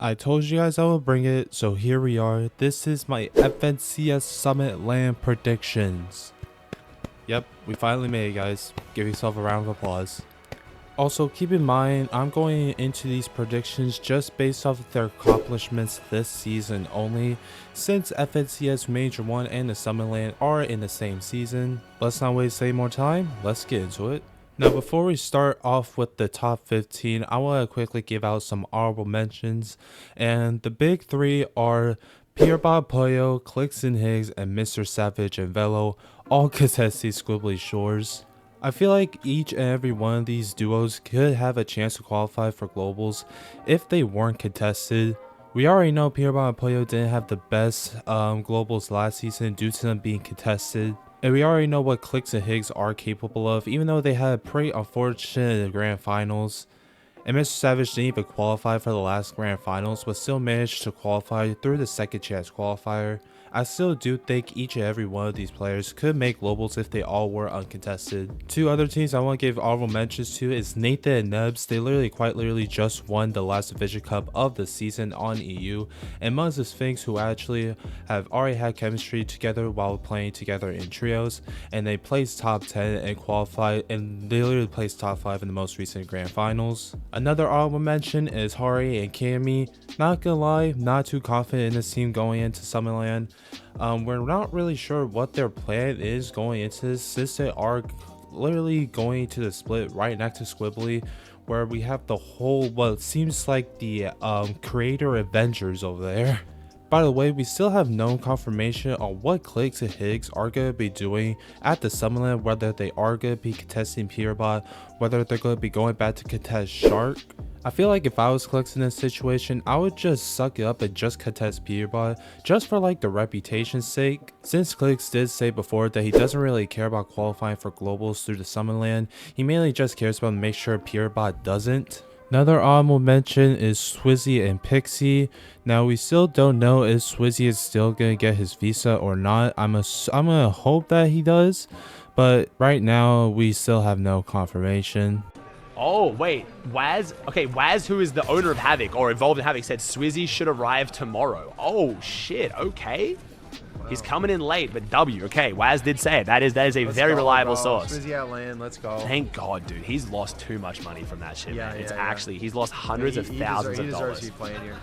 I told you guys I would bring it, so here we are. This is my FNCS Summit LAN predictions. Yep, we finally made it, guys. Give yourself a round of applause. Also, keep in mind, I'm going into these predictions just based off of their accomplishments this season only, since FNCS Major 1 and the Summit LAN are in the same season. Let's not waste any more time, let's get into it. Now, before we start off with the top 15, I want to quickly give out some honorable mentions, and the big three are Pierbot Pollo, Clicks and Higgs, and Mr. Savage and Velo, all contest these squibbly shores. I feel like each and every one of these duos could have a chance to qualify for globals if they weren't contested. We already know Pierbot and Pollo didn't have the best globals last season due to them being contested. And we already know what Clicks and Higgs are capable of, even though they had a pretty unfortunate grand finals. And Mr. Savage didn't even qualify for the last grand finals, but still managed to qualify through the second chance qualifier. I still do think each and every one of these players could make globals if they all were uncontested. Two other teams I want to give honorable mentions to is Nathan and Nebs. They quite literally just won the last Division Cup of the season on EU, and Muzz the Sphinx, who actually have already had chemistry together while playing together in trios, and they placed top 10 and qualified, and they literally placed top 5 in the most recent grand finals. Another honorable mention is Hari and Cammy. Not gonna lie, not too confident in this team going into Summerland. We're not really sure what their plan is going into this, since they are literally going to the split right next to Squibbly, where we have the whole, what seems like the creator Avengers over there. By the way, we still have no confirmation on what Clicks and Higgs are going to be doing at the Summerland, whether they are going to be contesting Pierbot, whether they're going to be going back to contest Shxrk. I feel like if I was Clicks in this situation, I would just suck it up and just contest Pierbot, just for like the reputation's sake. Since Clicks did say before that he doesn't really care about qualifying for globals through the Summerland, he mainly just cares about making sure Pierbot doesn't. Another honorable mention is Swizzy and Pixie. Now, we still don't know if Swizzy is still gonna get his visa or not. I'm gonna hope that he does, but right now we still have no confirmation. Oh, wait, Waz? Okay, Waz, who is the owner of Havoc, or involved in Havoc, said Swizzy should arrive tomorrow. Oh, shit, okay. Wow. He's coming in late, but W, okay, Waz did say it. That is a very reliable source. Swizzy at LAN, let's go. Thank God, dude. He's lost too much money from that shit, man. It's actually, he's lost hundreds of thousands of dollars. He deserves to be playing here.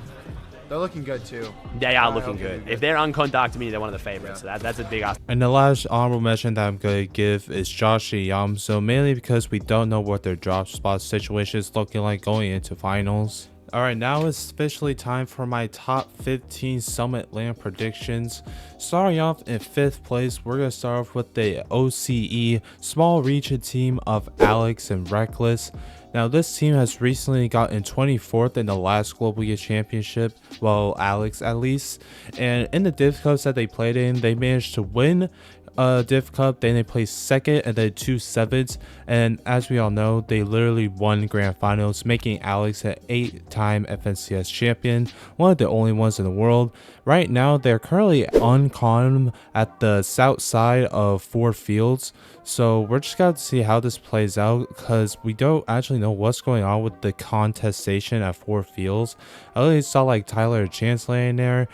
They're looking good too. They are looking good. If they're unconducted me, they're one of the favorites. So that's a big ask. And the last honorable mention that I'm going to give is Josh and Yam. So mainly because we don't know what their drop spot situation is looking like going into finals. Alright, now it's officially time for my top 15 Summit LAN predictions. Starting off in 5th place, we're going to start off with the OCE small region team of Alex and Reckless. Now, this team has recently gotten 24th in the last Global Year Championship, well, Alex at least. And in the Div Cups that they played in, they managed to win Div Cup, then they placed 2nd and then 2 7s, and as we all know, they literally won grand finals, making Alex an 8-time FNCS champion, one of the only ones in the world. Right now, they're currently uncon at the south side of 4 fields, so we're just going to see how this plays out, because we don't actually know what's going on with the contestation at 4 fields. I really saw like Tyler Chance laying there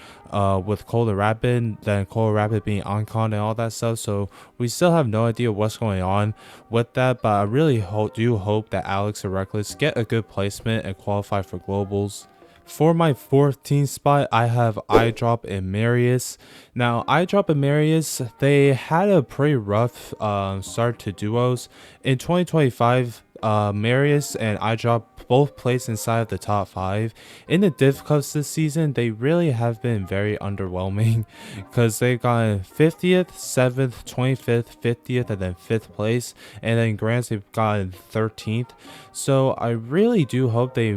with Colder Rapid, then Colder Rapid being uncon and all that stuff, so we still have no idea what's going on with that, but I really do hope that Alex and Reckless get a good placement and qualify for globals. For my 4th team spot, I have iDrop and Marius. Now, iDrop and Marius, they had a pretty rough start to duos. In 2025, Marius and iDrop both placed inside of the top 5. In the Div Cups this season, they really have been very underwhelming because they've gotten 50th, 7th, 25th, 50th, and then 5th place. And then Grants, they've gotten 13th. So I really do hope they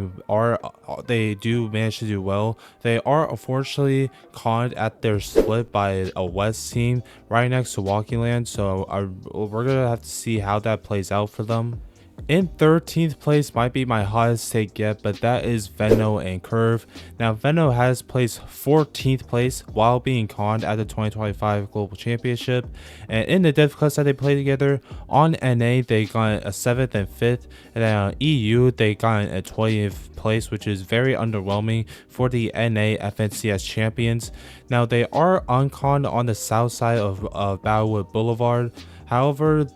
do manage to do well. They are unfortunately conned at their split by a West team right next to Walking Land. So we're going to have to see how that plays out for them. In 13th place might be my hottest take yet, but that is Venno and Curve. Now Venno has placed 14th place while being conned at the 2025 Global Championship, and in the diff cuts that they play together, on NA they got a 7th and 5th, and then on EU they got a 20th place, which is very underwhelming for the NA FNCS champions. Now they are unconned on the south side of Battlewood Boulevard. However,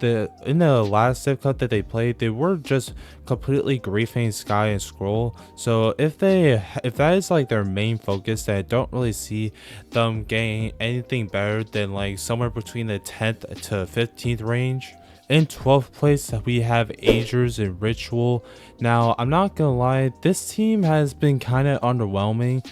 in the last div cut that they played, they were just completely griefing Sky and Scroll. So if that is like their main focus, then I don't really see them getting anything better than like somewhere between the 10th to 15th range. In 12th place, we have Agers and Ritual. Now, I'm not gonna lie, this team has been kind of underwhelming.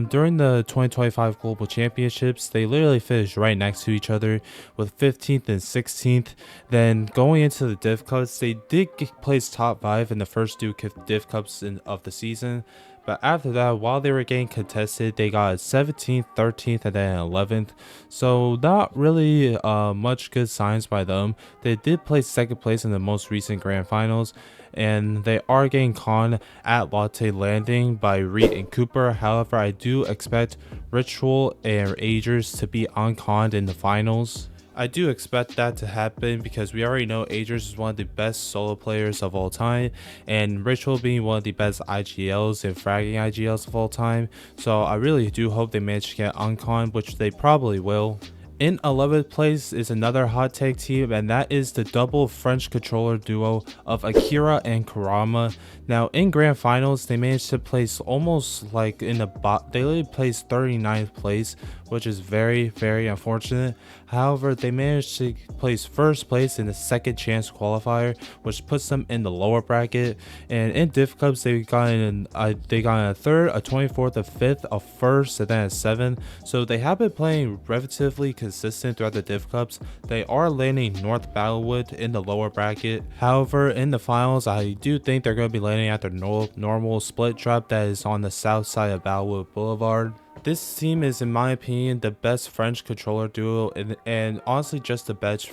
During the 2025 Global Championships, they literally finished right next to each other with 15th and 16th. Then going into the div cups, they did place top 5 in the first two div cups of the season. But after that, while they were getting contested, they got 17th, 13th, and then 11th. So not really much good signs by them. They did place second place in the most recent grand finals, and they are getting conned at Latte Landing by Reed and Cooper. However, I do expect Ritual and Agers to be unconned in the finals. I do expect that to happen because we already know Agers is one of the best solo players of all time, and Ritual being one of the best IGLs and fragging IGLs of all time. So I really do hope they manage to get unconned, which they probably will. In 11th place is another hot take team, and that is the double French controller duo of Akira and Kurama. Now in grand finals, they managed to place almost like in the they literally placed 39th place, which is very unfortunate. However, they managed to place first place in the second chance qualifier, which puts them in the lower bracket. And in diff cups, they got a third, a 24th, a 5th, a 1st, and then a 7th. So they have been playing relatively consistent throughout the diff cups. They are landing North Battlewood in the lower bracket. However, in the finals, I do think they're going to be landing at their normal split drop that is on the south side of Battlewood Boulevard. This team is, in my opinion, the best French controller duo and honestly just the best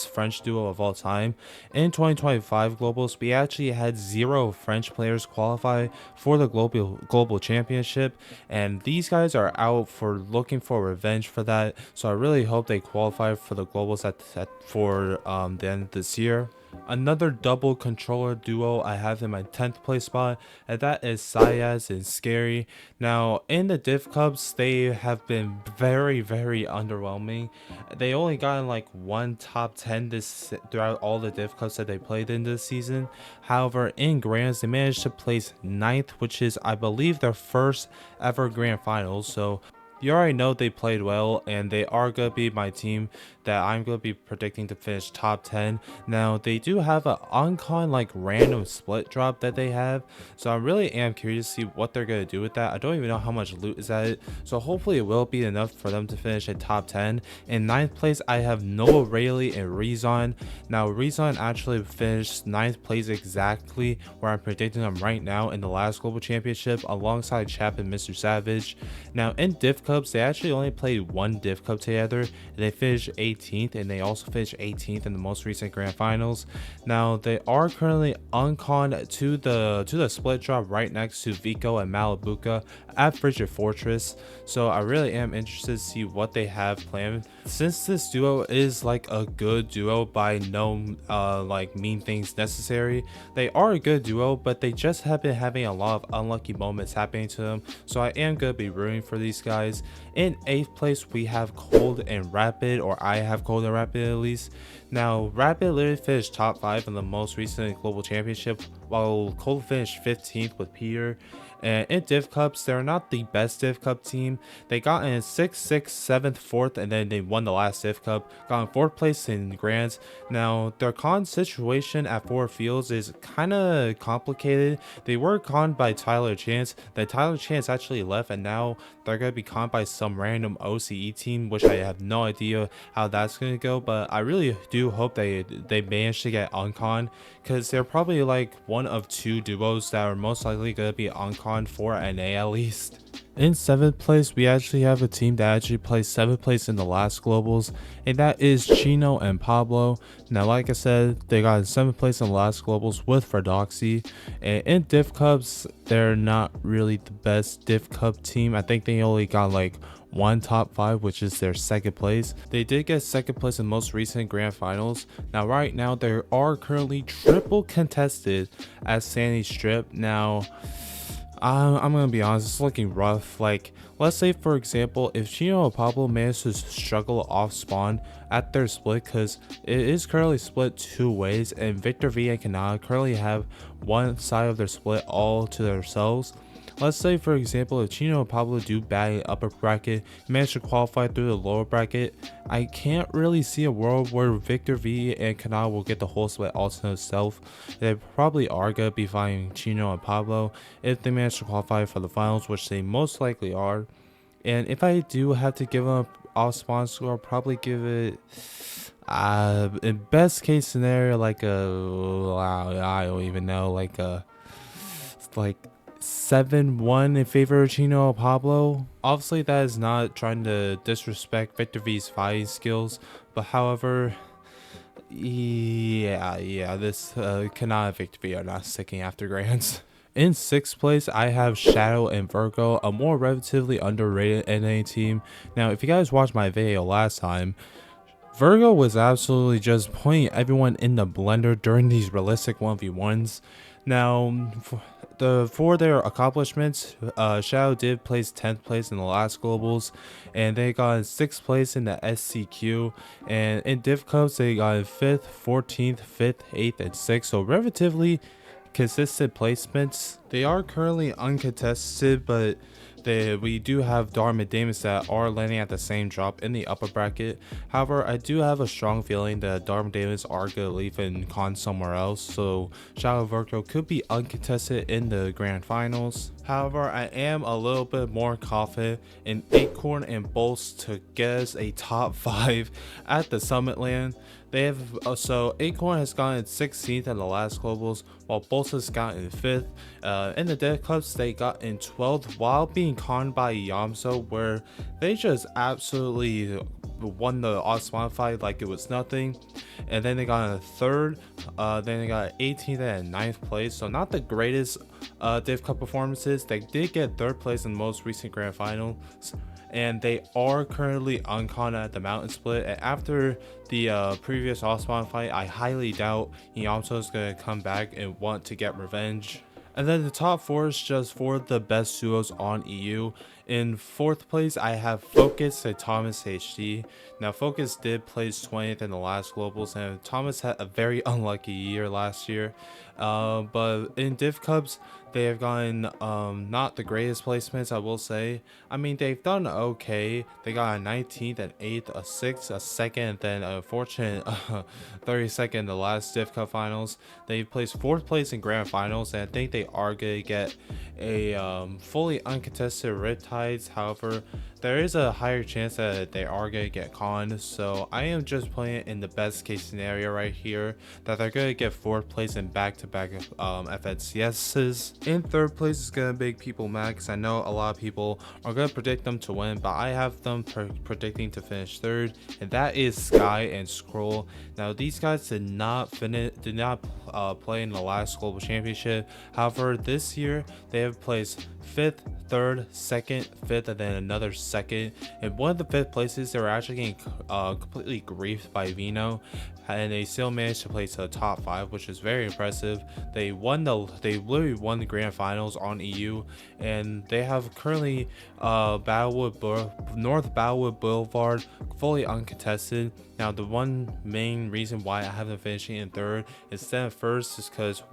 French duo of all time. In 2025 globals, we actually had 0 French players qualify for the global championship, and these guys are out for looking for revenge for that. So I really hope they qualify for the globals for the end of this year. Another double controller duo I have in my 10th place spot, and that is Sayaz and Scary. Now in the div cups, they have been very underwhelming. They only gotten like one top 10 throughout all the div cups that they played in this season. However, in grands, they managed to place 9th, which is, I believe, their first ever grand finals. So you already know they played well, and they are going to be my team that I'm going to be predicting to finish top 10. Now, they do have an uncon like random split drop that they have, so I really am curious to see what they're going to do with that. I don't even know how much loot is at it, so hopefully it will be enough for them to finish at top 10. In 9th place, I have Noah Rayleigh and Rezon. Now, Rezon actually finished 9th place exactly where I'm predicting them right now in the last global championship alongside Chap and Mr. Savage. Now, in div cups, they actually only played one div cup together, and they finished 18th, and they also finished 18th in the most recent grand finals. Now they are currently unconned to the split drop right next to Vico and Malibuca at Frigid Fortress, so I really am interested to see what they have planned. Since this duo is like a good duo by no like mean things necessary, they are a good duo, but they just have been having a lot of unlucky moments happening to them, so I am gonna be rooting for these guys. In 8th place, we have Cold and Rapid, or I have Cold and Rapid at least. Now, Rapid literally finished top 5 in the most recent global championship, while Cold finished 15th with Peter. And in div cups, they're not the best div cup team. They got in 6th, 6th, 7th, 4th, and then they won the last div cup, got in 4th place in grands. Now their con situation at 4 fields is kind of complicated. They were conned by Tyler Chance. Then Tyler Chance actually left, and now they're going to be conned by some random OCE team, which I have no idea how that's going to go, but I really do hope they manage to get unconned, because they're probably like one of 2 duos that are most likely going to be unconned for NA at least. In 7th place, we actually have a team that actually placed 7th place in the last globals, and that is Chino and Pablo. Now, like I said, they got in 7th place in the last globals with Ferdoxy, and in Div Cups, they're not really the best Div Cup team. I think they only got like one top 5, which is their 2nd place. They did get 2nd place in most recent grand finals. Now, right now, they are currently triple contested at Sandy Strip. Now, I'm gonna be honest, it's looking rough. Like, let's say for example, if Chino and Pablo manage to struggle off spawn at their split, because it is currently split 2 ways, and Victor V and Kanata currently have one side of their split all to themselves. Let's say for example, if Chino and Pablo do bad in upper bracket, manage to qualify through the lower bracket, I can't really see a world where Victor V and Kanata will get the whole split all to themselves. They probably are going to be fighting Chino and Pablo if they manage to qualify for the finals, which they most likely are. And if I do have to give them a off spawn score, I'll probably give it in best case scenario like I don't even know, like 7-1 in favor of Chino and Pablo. Obviously, that is not trying to disrespect Victor V's fighting skills, but however, yeah, this Kanata and Victor V are not sticking after grands. In 6th place, I have Shadow and Virgo, a more relatively underrated NA team. Now, if you guys watched my video last time, Virgo was absolutely just putting everyone in the blender during these realistic 1v1s. Now, for their accomplishments, Shadow did place 10th place in the last globals, and they got 6th place in the SCQ, and in Div Cups they got 5th, 14th, 5th, 8th, and 6th, so relatively consistent placements. They are currently uncontested, but we do have Dharma Damus that are landing at the same drop in the upper bracket. However, I do have a strong feeling that Dharma Damus are going to leave and con somewhere else, so Shadow Virgo could be uncontested in the grand finals. However, I am a little bit more confident in Acorn and Bolts to get us a top 5 at the Summit LAN. They have so Acorn has gotten 16th in the last globals, while Bolts has gotten 5th. In the Dead Cups, they got in 12th while being conned by Yamso, where they just absolutely won the off spawn fight like it was nothing. And then they got in 3rd, then they got 18th and 9th place, so not the greatest Div Cup performances. They did get 3rd place in the most recent grand finals, and they are currently unconned at the mountain split. And after the previous off spawn fight, I highly doubt Yamso is going to come back and want to get revenge. And then the top 4 is just for the best duos on EU. In 4th place, I have Focus and Thomas HD. Now, Focus did place 20th in the last globals, and Thomas had a very unlucky year last year. But in Div Cups, they have gotten not the greatest placements, I will say. I mean, they've done okay. They got a 19th, an 8th, a 6th, a 2nd, and then a fortunate 32nd in the last Div Cup finals. They placed 4th place in grand finals, and I think they are going to get a fully uncontested Riptides. However, there is a higher chance that they are going to get conned, so I am just playing it in the best case scenario right here, that they're going to get 4th place in back-to-back FNCSs. In 3rd place is going to make people mad, because I know a lot of people are going to predict them to win, but I have them predicting to finish 3rd, and that is Sky and Scroll. Now, these guys did not play in the last global championship. However, this year they have placed 5th, 3rd, 2nd, 5th, and then another 2nd. In one of the 5th places, they were actually getting completely griefed by Vino, and they still managed to place a top 5, which is very impressive. They literally won the grand finals on EU, and they have currently North Battlewood Boulevard fully uncontested. Now, the one main reason why I have them finishing in 3rd instead of 1st is because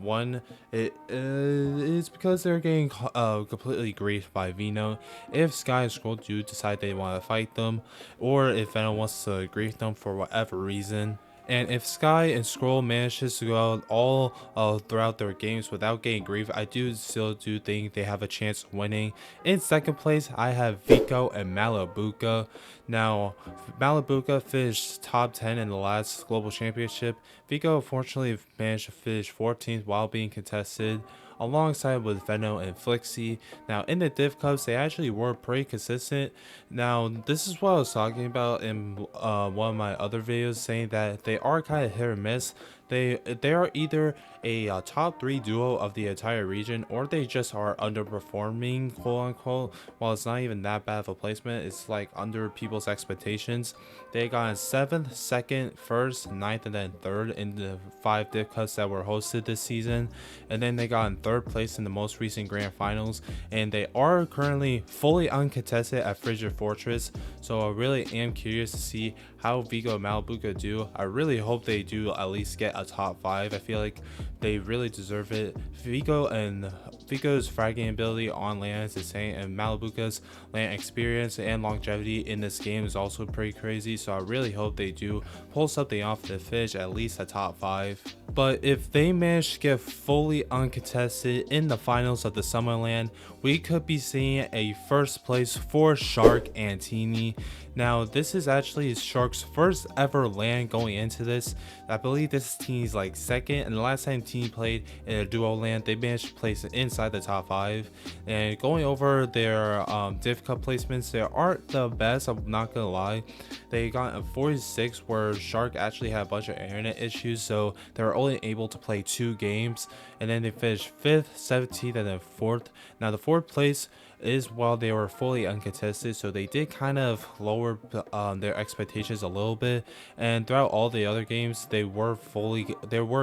it's because they're getting completely griefed by Vino. If Sky and Scroll do decide they want to fight them, or if Venom wants to grief them for whatever reason. And if Sky and Scroll manages to go out all throughout their games without getting grief, I still do think they have a chance of winning. In 2nd place, I have Vico and Malibuca. Now, Malibuca finished top 10 in the last global championship. Vico unfortunately managed to finish 14th while being contested. alongside with Veno and Flixie. Now in the Div Cups, they actually were pretty consistent. Now this is what I was talking about in one of my other videos, saying that they are kind of hit or miss. They are either a top 3 duo of the entire region, or they just are underperforming, quote unquote. While it's not even that bad of a placement, it's like under people's expectations. They got in 7th, 2nd, 1st, 9th, and then 3rd in the 5 Div Cups that were hosted this season. And then they got in 3rd place in the most recent grand finals, and they are currently fully uncontested at Frigid Fortress. So I really am curious to see how Vico and Malibu could do. I really hope they do at least get a top 5. I feel like they really deserve it. Vico's fragging ability on LAN is insane, and Malibuca's LAN experience and longevity in this game is also pretty crazy. So I really hope they do pull something off to finish at least a top 5. But if they manage to get fully uncontested in the finals of the Summer LAN, we could be seeing a first place for Shxrk and Teeny. Now this is actually Shxrk's first ever LAN going into this. I believe this is Teeny's like 2nd, and the last time Teeny played in a duo LAN, they managed to place inside the top 5. And going over their Div Cup placements, they aren't the best, I'm not gonna lie. They got a 46 where Shxrk actually had a bunch of internet issues, so they were only able to play 2 games, and then they finished 5th, 17th, and then 4th. Now the 4th place is while they were fully uncontested, so they did kind of lower their expectations a little bit. And throughout all the other games, they were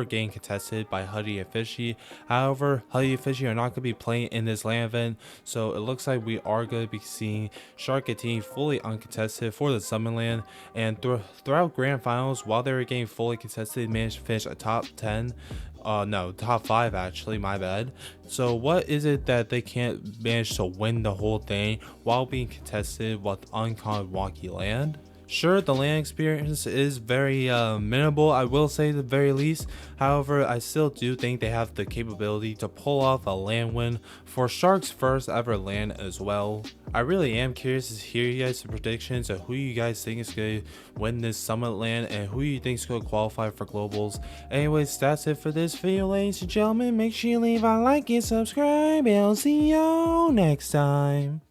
getting contested by Huddy and Fishy. However, Huddy and Fishy are not going to be playing in this LAN event, so it looks like we are going to be seeing Shxrk and Teeny fully uncontested for the Summer LAN. And throughout grand finals, while they were getting fully contested, they managed to finish a top 10. No, top 5 actually, my bad. So what is it that they can't manage to win the whole thing while being contested with uncommon wonky land? Sure, the LAN experience is very minimal, I will say, at the very least. However, I still do think they have the capability to pull off a LAN win for Shxrk's first ever LAN as well. I really am curious to hear you guys' predictions of who you guys think is going to win this Summit LAN and who you think is going to qualify for globals. Anyways, that's it for this video, ladies and gentlemen. Make sure you leave a like and subscribe, and I'll see you next time.